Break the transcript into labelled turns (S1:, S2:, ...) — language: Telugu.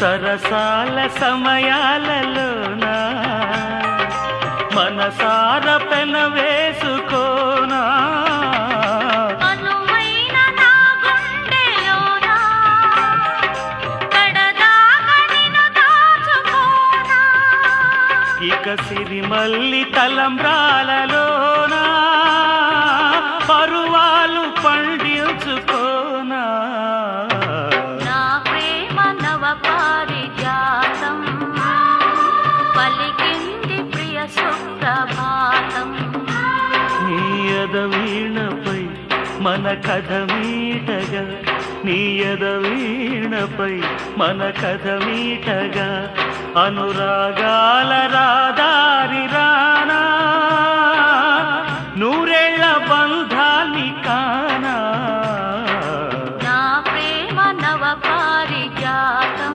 S1: సరసాల సమయాలలోన మనసార పెన వేసుకోనా
S2: అనువైన నా గుండెలోన కడదాకా నిన్ను దాచుకోనా
S1: ఇక సిరిమల్లి తలంబ్రాలలోన పరువాలు పండించుకోనా
S2: నా ప్రేమ నవ పారిజాతం పలికింది ప్రియ సుప్రభాతం
S1: నీ ఎదవీణపై మన కథ మీటగా నీ ఎదవీణపై మన కథ మీటగా అనురాగాల రాదారి రా